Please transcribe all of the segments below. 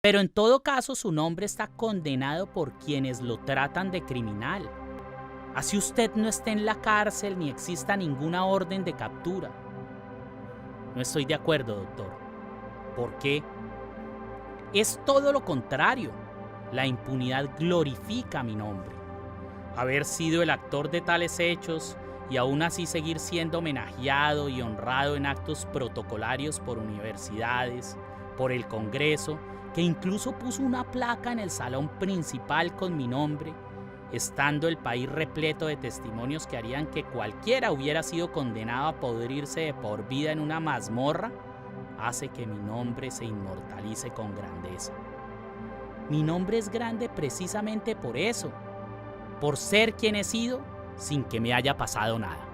Pero en todo caso su nombre está condenado por quienes lo tratan de criminal. Así usted no esté en la cárcel ni exista ninguna orden de captura. No estoy de acuerdo, doctor. ¿Por qué? Es todo lo contrario. La impunidad glorifica mi nombre. Haber sido el actor de tales hechos y aún así seguir siendo homenajeado y honrado en actos protocolarios por universidades, por el Congreso, que incluso puso una placa en el salón principal con mi nombre, estando el país repleto de testimonios que harían que cualquiera hubiera sido condenado a podrirse de por vida en una mazmorra, hace que mi nombre se inmortalice con grandeza. Mi nombre es grande precisamente por eso, por ser quien he sido sin que me haya pasado nada.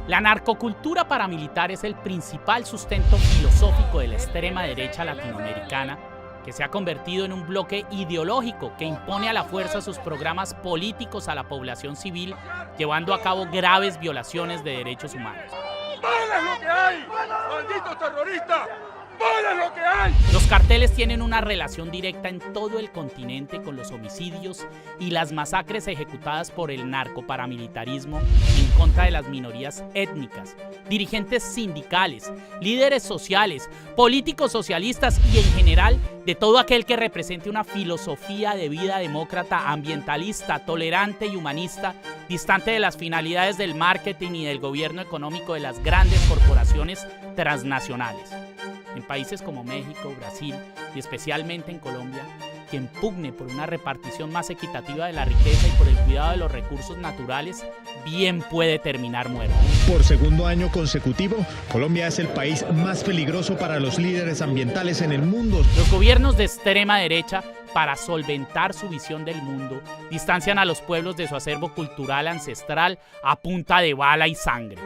La narcocultura paramilitar es el principal sustento filosófico de la extrema derecha latinoamericana, que se ha convertido en un bloque ideológico que impone a la fuerza sus programas políticos a la población civil, llevando a cabo graves violaciones de derechos humanos. ¡Vale lo que hay! ¡Malditos terroristas! ¡Vale lo que hay! Los carteles tienen una relación directa en todo el continente con los homicidios y las masacres ejecutadas por el narcoparamilitarismo en contra de las minorías étnicas, dirigentes sindicales, líderes sociales, políticos socialistas y en general de todo aquel que represente una filosofía de vida demócrata, ambientalista, tolerante y humanista, distante de las finalidades del marketing y del gobierno económico de las grandes corporaciones transnacionales. En países como México, Brasil y especialmente en Colombia, quien pugne por una repartición más equitativa de la riqueza y por el cuidado de los recursos naturales, bien puede terminar muerto. Por segundo año consecutivo, Colombia es el país más peligroso para los líderes ambientales en el mundo. Los gobiernos de extrema derecha, para solventar su visión del mundo, distancian a los pueblos de su acervo cultural ancestral a punta de bala y sangre.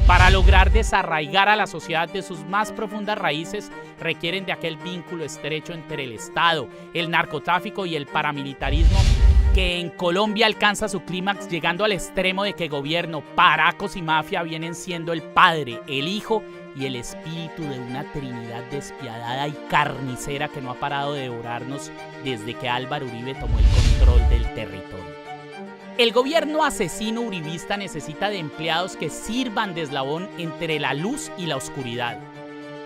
Para lograr desarraigar a la sociedad de sus más profundas raíces, requieren de aquel vínculo estrecho entre el Estado, el narcotráfico y el paramilitarismo, que en Colombia alcanza su clímax llegando al extremo de que gobierno, paracos y mafia vienen siendo el Padre, el Hijo y el Espíritu de una Trinidad despiadada y carnicera que no ha parado de devorarnos desde que Álvaro Uribe tomó el control del territorio. El gobierno asesino uribista necesita de empleados que sirvan de eslabón entre la luz y la oscuridad,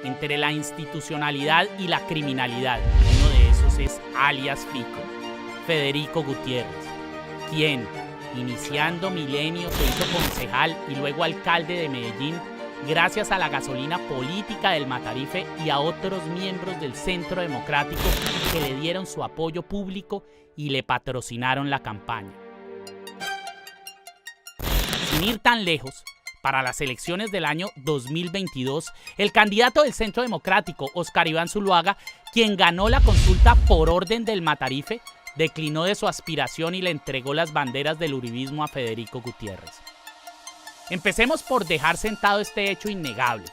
entre la institucionalidad y la criminalidad. Uno de esos es alias Fico, Federico Gutiérrez, quien, iniciando Milenio, se hizo concejal y luego alcalde de Medellín gracias a la gasolina política del Matarife y a otros miembros del Centro Democrático que le dieron su apoyo público y le patrocinaron la campaña. Sin ir tan lejos, para las elecciones del año 2022, el candidato del Centro Democrático, Óscar Iván Zuluaga, quien ganó la consulta por orden del Matarife, declinó de su aspiración y le entregó las banderas del uribismo a Federico Gutiérrez. Empecemos por dejar sentado este hecho innegable.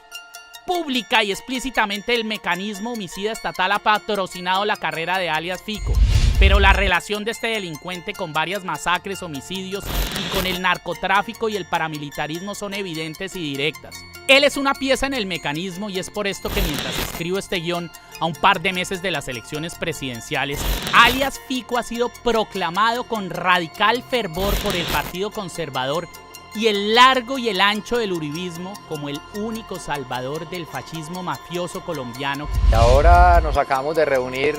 Pública y explícitamente el mecanismo homicida estatal ha patrocinado la carrera de alias Fico, pero la relación de este delincuente con varias masacres, homicidios y con el narcotráfico y el paramilitarismo son evidentes y directas. Él es una pieza en el mecanismo y es por esto que mientras escribo este guión, a un par de meses de las elecciones presidenciales, alias Fico ha sido proclamado con radical fervor por el Partido Conservador y el largo y el ancho del uribismo como el único salvador del fascismo mafioso colombiano. Y ahora nos acabamos de reunir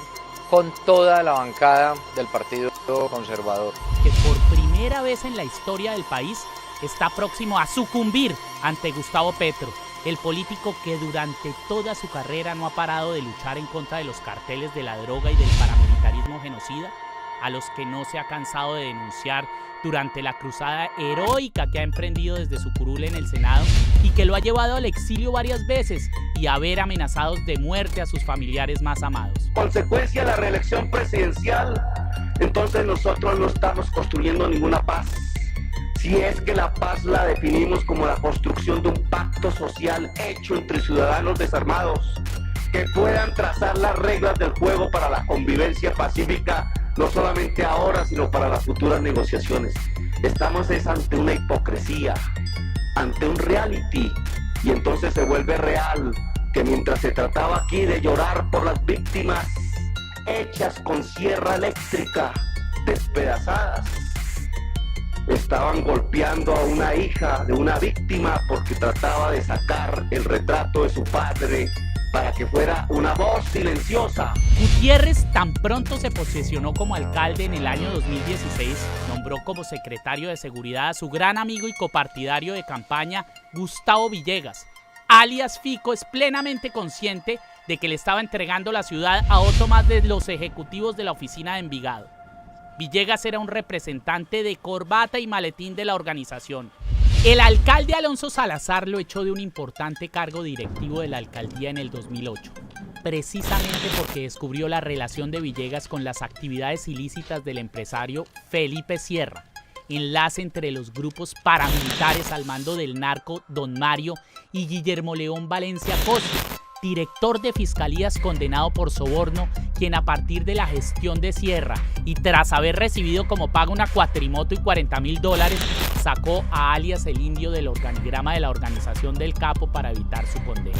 con toda la bancada del Partido Conservador. Que por primera vez en la historia del país está próximo a sucumbir ante Gustavo Petro, el político que durante toda su carrera no ha parado de luchar en contra de los carteles de la droga y del paramilitarismo genocida, a los que no se ha cansado de denunciar durante la cruzada heroica que ha emprendido desde su curul en el Senado y que lo ha llevado al exilio varias veces y a ver amenazados de muerte a sus familiares más amados. Consecuencia de la reelección presidencial, entonces nosotros no estamos construyendo ninguna paz. Si es que la paz la definimos como la construcción de un pacto social hecho entre ciudadanos desarmados que puedan trazar las reglas del juego para la convivencia pacífica, no solamente ahora, sino para las futuras negociaciones. Estamos ante una hipocresía, ante un reality, y entonces se vuelve real que mientras se trataba aquí de llorar por las víctimas hechas con sierra eléctrica, despedazadas, estaban golpeando a una hija de una víctima porque trataba de sacar el retrato de su padre para que fuera una voz silenciosa. Gutiérrez tan pronto se posesionó como alcalde en el año 2016, nombró como secretario de Seguridad a su gran amigo y copartidario de campaña, Gustavo Villegas. Alias Fico es plenamente consciente de que le estaba entregando la ciudad a otro más de los ejecutivos de la oficina de Envigado. Villegas era un representante de corbata y maletín de la organización. El alcalde Alonso Salazar lo echó de un importante cargo directivo de la alcaldía en el 2008, precisamente porque descubrió la relación de Villegas con las actividades ilícitas del empresario Felipe Sierra, enlace entre los grupos paramilitares al mando del narco Don Mario y Guillermo León Valencia Cosio, director de fiscalías condenado por soborno, quien a partir de la gestión de Sierra y tras haber recibido como pago una cuatrimoto y $40,000, sacó a alias el Indio del organigrama de la organización del Capo para evitar su condena.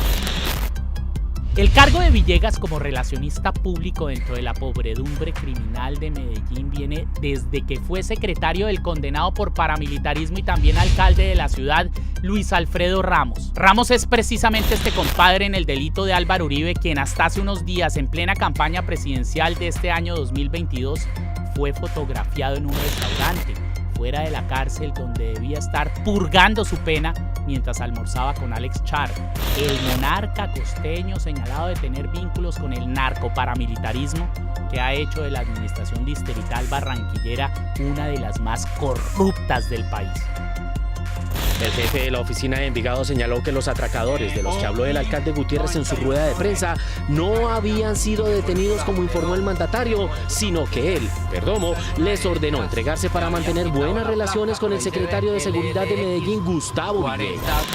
El cargo de Villegas como relacionista público dentro de la podredumbre criminal de Medellín viene desde que fue secretario del condenado por paramilitarismo y también alcalde de la ciudad, Luis Alfredo Ramos. Ramos es precisamente este compadre en el delito de Álvaro Uribe, quien hasta hace unos días, en plena campaña presidencial de este año 2022, fue fotografiado en un restaurante fuera de la cárcel donde debía estar purgando su pena mientras almorzaba con Alex Char, el monarca costeño señalado de tener vínculos con el narcoparamilitarismo que ha hecho de la administración distrital barranquillera una de las más corruptas del país. El jefe de la oficina de Envigado señaló que los atracadores de los que habló el alcalde Gutiérrez en su rueda de prensa no habían sido detenidos como informó el mandatario, sino que él, Perdomo, les ordenó entregarse para mantener buenas relaciones con el secretario de Seguridad de Medellín, Gustavo Villegas.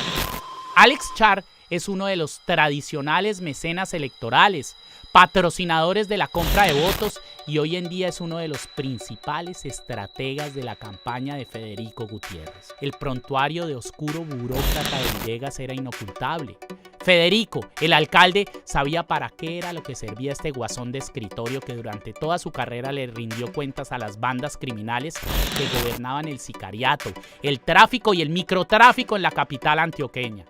Alex Char es uno de los tradicionales mecenas electorales, patrocinadores de la compra de votos y hoy en día es uno de los principales estrategas de la campaña de Federico Gutiérrez. El prontuario de oscuro burócrata de Villegas era inocultable. Federico, el alcalde, sabía para qué era lo que servía este guasón de escritorio que durante toda su carrera le rindió cuentas a las bandas criminales que gobernaban el sicariato, el tráfico y el microtráfico en la capital antioqueña.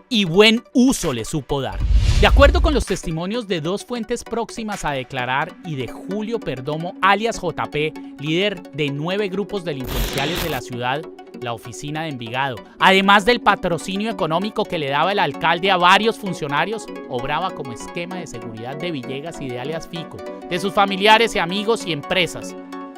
Y buen uso le supo dar. De acuerdo con los testimonios de dos fuentes próximas a declarar y de Julio Perdomo, alias JP, líder de 9 grupos delincuenciales de la ciudad, la oficina de Envigado, además del patrocinio económico que le daba el alcalde a varios funcionarios, obraba como esquema de seguridad de Villegas y de alias Fico, de sus familiares y amigos y empresas.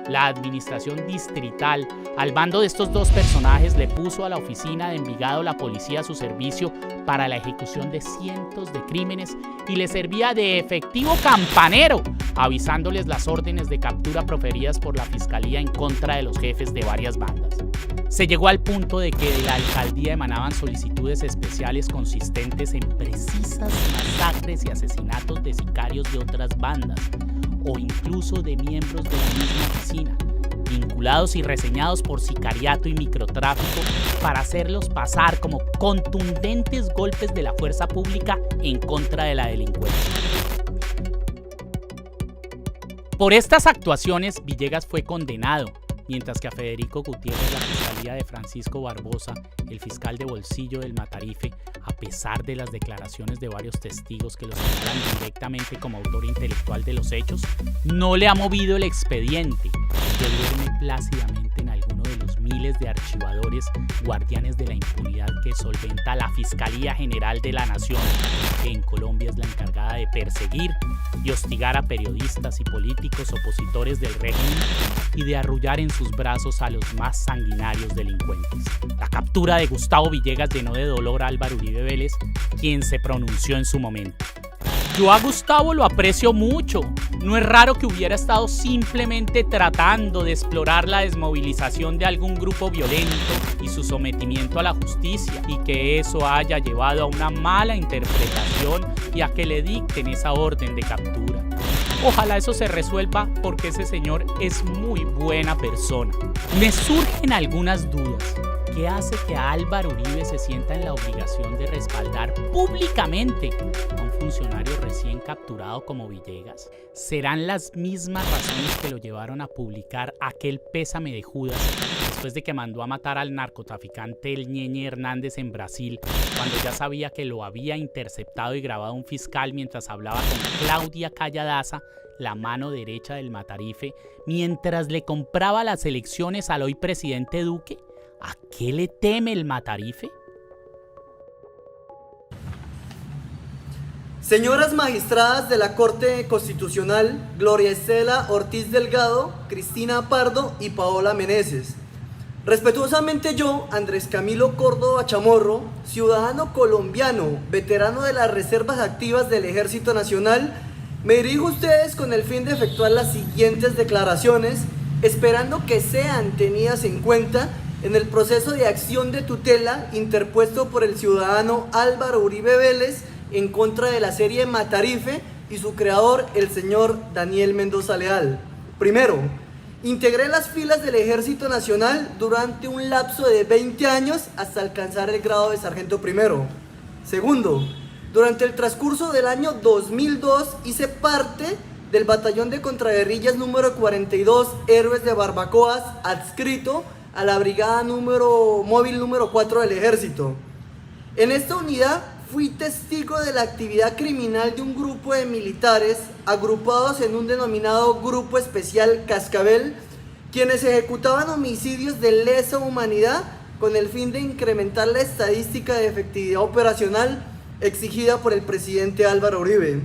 La administración distrital, al mando de estos dos personajes, le puso a la oficina de Envigado la policía a su servicio para la ejecución de cientos de crímenes y le servía de efectivo campanero, avisándoles las órdenes de captura proferidas por la fiscalía en contra de los jefes de varias bandas. Se llegó al punto de que de la alcaldía emanaban solicitudes especiales consistentes en precisas masacres y asesinatos de sicarios de otras bandas, o incluso de miembros de la misma oficina, vinculados y reseñados por sicariato y microtráfico para hacerlos pasar como contundentes golpes de la fuerza pública en contra de la delincuencia. Por estas actuaciones, Villegas fue condenado, mientras que a Federico Gutiérrez la fiscalía de Francisco Barbosa, el fiscal de bolsillo del Matarife, a pesar de las declaraciones de varios testigos que lo señalan directamente como autor intelectual de los hechos, no le ha movido el expediente, que duerme plácidamente en alguno de los miles de archivadores guardianes de la impunidad que solventa la Fiscalía General de la Nación, que en Colombia es la encargada de perseguir y hostigar a periodistas y políticos opositores del régimen y de arrullar en sus brazos a los más sanguinarios delincuentes. La captura de Gustavo Villegas llenó de dolor a Álvaro Uribe Vélez, quien se pronunció en su momento. Yo a Gustavo lo aprecio mucho. No es raro que hubiera estado simplemente tratando de explorar la desmovilización de algún grupo violento y su sometimiento a la justicia, y que eso haya llevado a una mala interpretación y a que le dicten esa orden de captura. Ojalá eso se resuelva, porque ese señor es muy buena persona. Me surgen algunas dudas. ¿Qué hace que Álvaro Uribe se sienta en la obligación de respaldar públicamente a un funcionario recién capturado como Villegas? ¿Serán las mismas razones que lo llevaron a publicar aquel pésame de Judas después de que mandó a matar al narcotraficante El Ñeñe Hernández en Brasil, cuando ya sabía que lo había interceptado y grabado un fiscal mientras hablaba con Claudia Calladaza, la mano derecha del Matarife, mientras le compraba las elecciones al hoy presidente Duque? ¿A qué le teme el Matarife? Señoras magistradas de la Corte Constitucional, Gloria Estela Ortiz Delgado, Cristina Pardo y Paola Meneses. Respetuosamente yo, Andrés Camilo Córdoba Chamorro, ciudadano colombiano, veterano de las reservas activas del Ejército Nacional, me dirijo a ustedes con el fin de efectuar las siguientes declaraciones, esperando que sean tenidas en cuenta en el proceso de acción de tutela interpuesto por el ciudadano Álvaro Uribe Vélez en contra de la serie Matarife y su creador, el señor Daniel Mendoza Leal. Primero, integré las filas del Ejército Nacional durante un lapso de 20 años hasta alcanzar el grado de sargento primero. Segundo, durante el transcurso del año 2002 hice parte del batallón de contraguerrillas número 42 Héroes de Barbacoas, adscrito a la brigada móvil número 4 del Ejército. En esta unidad fui testigo de la actividad criminal de un grupo de militares agrupados en un denominado Grupo Especial Cascabel, quienes ejecutaban homicidios de lesa humanidad con el fin de incrementar la estadística de efectividad operacional exigida por el presidente Álvaro Uribe.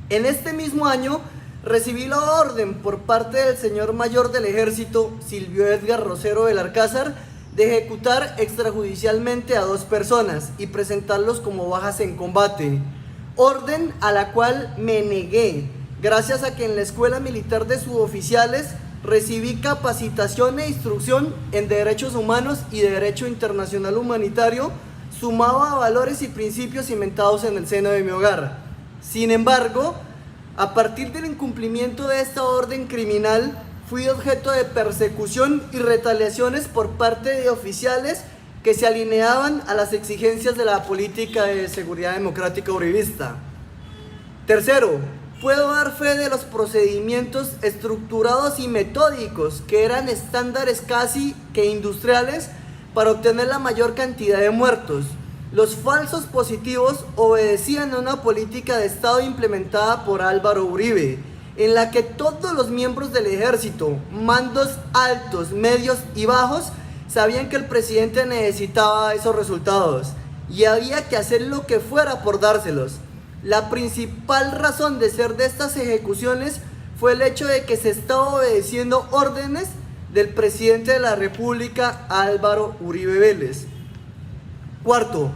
En este mismo año recibí la orden por parte del señor mayor del Ejército, Silvio Edgar Rosero del Alcázar, de ejecutar extrajudicialmente a 2 personas y presentarlos como bajas en combate, orden a la cual me negué, gracias a que en la Escuela Militar de Suboficiales recibí capacitación e instrucción en Derechos Humanos y Derecho Internacional Humanitario, sumado a valores y principios cimentados en el seno de mi hogar. Sin embargo, a partir del incumplimiento de esta orden criminal, fui objeto de persecución y retaliaciones por parte de oficiales que se alineaban a las exigencias de la política de seguridad democrática uribista. Tercero, puedo dar fe de los procedimientos estructurados y metódicos que eran estándares casi que industriales para obtener la mayor cantidad de muertos. Los falsos positivos obedecían a una política de Estado implementada por Álvaro Uribe, en la que todos los miembros del ejército, mandos altos, medios y bajos, sabían que el presidente necesitaba esos resultados y había que hacer lo que fuera por dárselos. La principal razón de ser de estas ejecuciones fue el hecho de que se estaba obedeciendo órdenes del presidente de la República, Álvaro Uribe Vélez. Cuarto,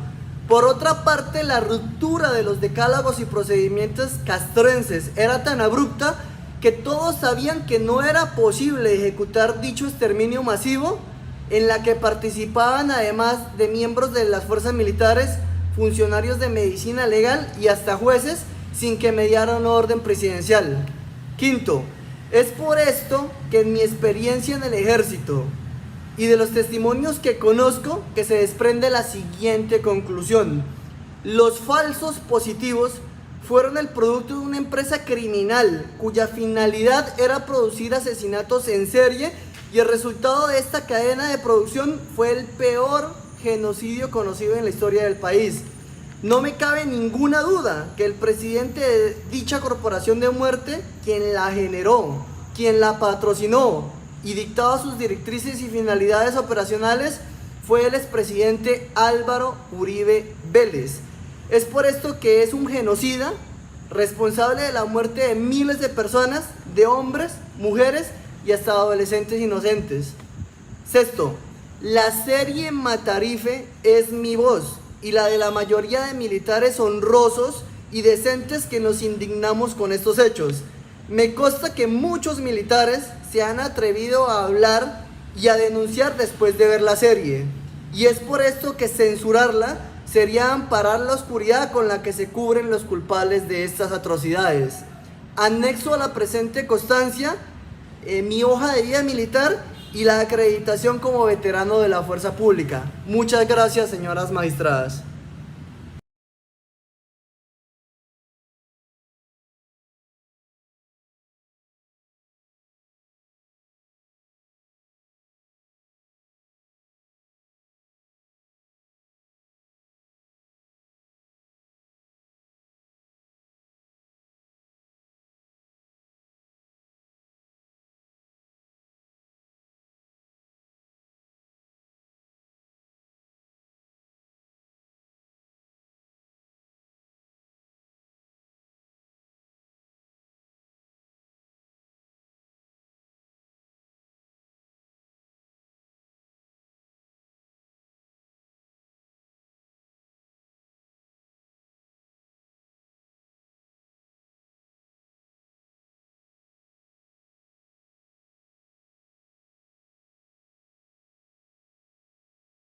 por otra parte, la ruptura de los decálogos y procedimientos castrenses era tan abrupta que todos sabían que no era posible ejecutar dicho exterminio masivo, en la que participaban además de miembros de las fuerzas militares, funcionarios de medicina legal y hasta jueces, sin que mediara una orden presidencial. Quinto, es por esto que en mi experiencia en el ejército y de los testimonios que conozco, que se desprende la siguiente conclusión: los falsos positivos fueron el producto de una empresa criminal cuya finalidad era producir asesinatos en serie y el resultado de esta cadena de producción fue el peor genocidio conocido en la historia del país. No me cabe ninguna duda que el presidente de dicha corporación de muerte, quien la generó, quien la patrocinó y dictaba sus directrices y finalidades operacionales, fue el expresidente Álvaro Uribe Vélez. Es por esto que es un genocida, responsable de la muerte de miles de personas, de hombres, mujeres y hasta adolescentes inocentes. Sexto, la serie Matarife es mi voz y la de la mayoría de militares honrosos y decentes que nos indignamos con estos hechos. Me consta que muchos militares se han atrevido a hablar y a denunciar después de ver la serie, y es por esto que censurarla sería amparar la oscuridad con la que se cubren los culpables de estas atrocidades. Anexo a la presente constancia mi hoja de vida militar y la acreditación como veterano de la fuerza pública. Muchas gracias, señoras magistradas.